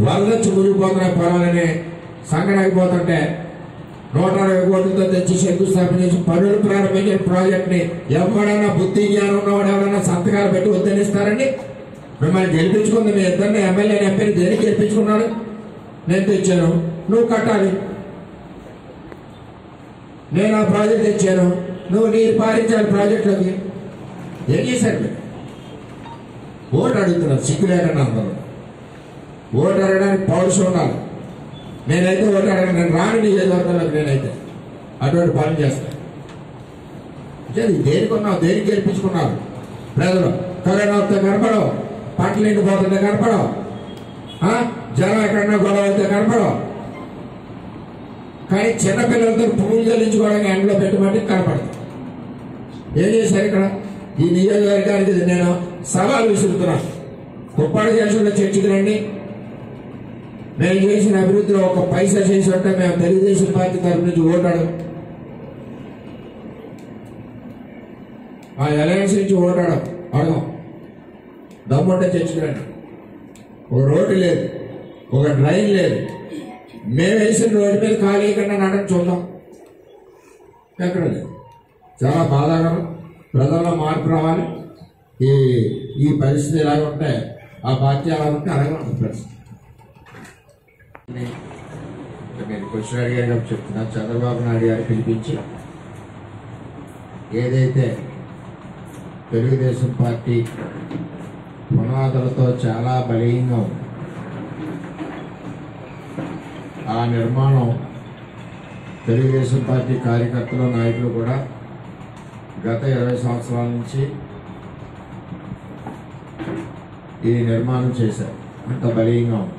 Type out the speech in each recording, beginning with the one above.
వరదొచ్చి మునిగిపోతున్న పొలాలని సంగడాగిపోతుంటే 120 కోట్లతో తెచ్చి శంకుస్థాపన చేసి పనులు ప్రారంభించిన ప్రాజెక్ట్ ని ఎవడైనా బుద్ధి జ్ఞానం ఉన్నవాడు ఎవరైనా సంతకాలు పెట్టి వద్దనిస్తారండి? మిమ్మల్ని గెలిపించుకుంది మీ ఇద్దరిని ఎమ్మెల్యేని ఎంపీని దేనికి గెలిపించుకున్నాడు? నేను తెచ్చాను, నువ్వు కట్టాలి. నేను ఆ ప్రాజెక్ట్ తెచ్చాను, నువ్వు నీరు పారించాలి ప్రాజెక్టులోకి. ఏం చేశారు మీరు? ఓటు అడుగుతున్నారు సిగ్గు లేకుండా అందరూ. ఓటు అడగడానికి పౌరుషం ఉండాలి. నేనైతే ఓటు అడగను, నేను రాని నియోజకవర్గంలోకి నేనైతే అటువంటి పని చేస్తాను. దేనికున్నావు, దేనికి గెలిపించుకున్నారు? ప్రజలు కరోనా వస్తే కనపడవు, పంటలు ఎండిపోతుంటే కనపడవు, జనం ఎక్కడన్నా గొడవ అయితే కనపడవు. కానీ చిన్నపిల్లలతో పువ్వులు చెల్లించుకోవడానికి ఎండలో పెట్టమంటే కనపడదు. ఏం చేశారు ఇక్కడ? ఈ నియోజకవర్గానికి నేను సవాల్ విసురుతున్నాను. కుప్పాడు జంక్షన్లో చర్చకు రండి. మేము చేసిన అభివృద్ధిలో ఒక పైసా చేసి ఉంటే మేము తెలుగుదేశం పార్టీ తరఫు నుంచి ఓటాడు, ఆ అలయన్స్ నుంచి ఓటాడు అడగం. దమ్ముంటే చర్చకు రండి. ఒక రోడ్డు లేదు, ఒక డ్రైన్ లేదు. మేము వేసిన రోడ్డు మీద ఖాళీ కన్నా నడని చూద్దాం, ఎక్కడ లేదు. చాలా బాధాకరం. ప్రజల్లో మార్పు రావాలి. ఈ పరిస్థితి ఎలాగ ఉంటే ఆ పార్టీ ఎలా ఉంటే అలాగే ఉంటుంది పరిస్థితి. నేను క్వశ్చన్ అడిగాను చెప్తున్నా. చంద్రబాబు నాయుడు గారు పిలిపించి ఏదైతే తెలుగుదేశం పార్టీ పునాదులతో చాలా బలీయంగా ఉంది, ఆ నిర్మాణం తెలుగుదేశం పార్టీ కార్యకర్తలు నాయకులు కూడా గత 20 సంవత్సరాల నుంచి ఈ నిర్మాణం చేశారు. అంత బలీయంగా ఉంది.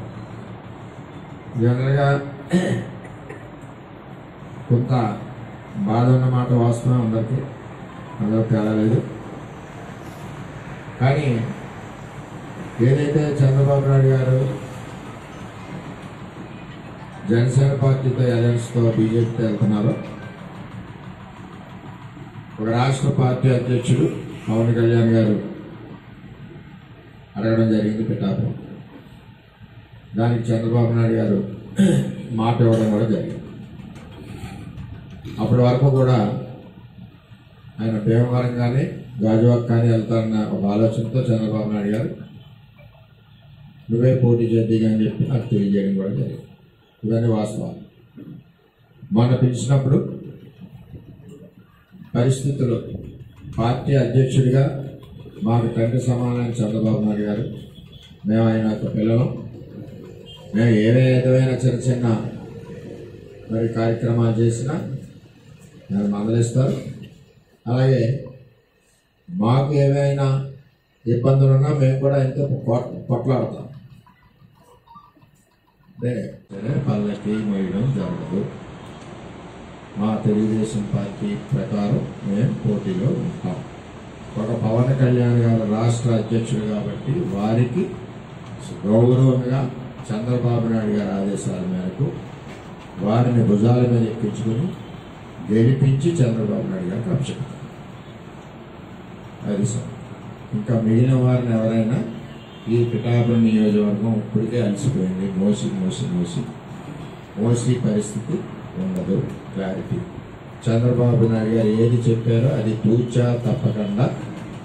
జనరల్గా కొంత బాధ ఉన్నమాట వాస్తవం అందరికీ, అందరూ తేలలేదు. కానీ ఏదైతే చంద్రబాబు నాయుడు గారు జనసేన పార్టీతో అలయన్స్తో బీజేపీతో వెళ్తున్నారో, ఒక రాష్ట్ర పార్టీ అధ్యక్షుడు పవన్ కళ్యాణ్ గారు అడగడం జరిగింది పిఠాపురం. దానికి చంద్రబాబు నాయుడు గారు మాట ఇవ్వడం కూడా జరిగింది. అప్పటి వరకు కూడా ఆయన భీమవరం కానీ గాజువాక్ కానీ వెళ్తారన్న ఒక ఆలోచనతో చంద్రబాబు నాయుడు గారు నువ్వే పోటీ చేద్ది అని చెప్పి నాకు తెలియజేయడం కూడా జరిగింది. ఇవన్నీ వాస్తవాలు. మొన్న పిలిచినప్పుడు పరిస్థితులు పార్టీ అధ్యక్షుడిగా మాకు తండ్రి సమానమైన చంద్రబాబు నాయుడు గారు, మేము ఆయన యొక్క పిల్లలు, మేము ఏ విధమైన చిన్న చిన్న మరి కార్యక్రమాలు చేసినా మేము మందలిస్తారు. అలాగే మాకు ఏమైనా ఇబ్బందులున్నా మేము కూడా ఎంతో కొట్లాడతాం. అదే పల్లకి మోయడం జరగదు. మా తెలుగుదేశం పార్టీ ప్రకారం మేము పోటీలో ఉంటాం. ఒక పవన్ కళ్యాణ్ గారు రాష్ట్ర అధ్యక్షుడు కాబట్టి వారికి గౌరవంగా చంద్రబాబు నాయుడు గారి ఆదేశాల మేరకు వారిని భుజాల మీద ఎక్కించుకుని గెలిపించి చంద్రబాబు నాయుడు గారికి అప్పచెప్తారు. అది సార్. ఇంకా మిగిలిన వారిని ఎవరైనా ఈ పిఠాపురం నియోజకవర్గం ఇప్పటికే అలసిపోయింది. మోసి పరిస్థితి ఉండదు. క్లారిటీ. చంద్రబాబు నాయుడు గారు ఏది చెప్పారో అది తూచా తప్పకుండా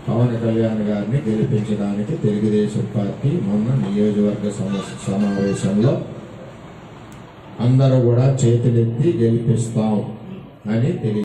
పవన్ కళ్యాణ్ గారిని గెలిపించడానికి తెలుగుదేశం పార్టీ మొన్న నియోజకవర్గ సమావేశంలో అందరూ కూడా చేతులెత్తి గెలిపిస్తాం అని తెలియ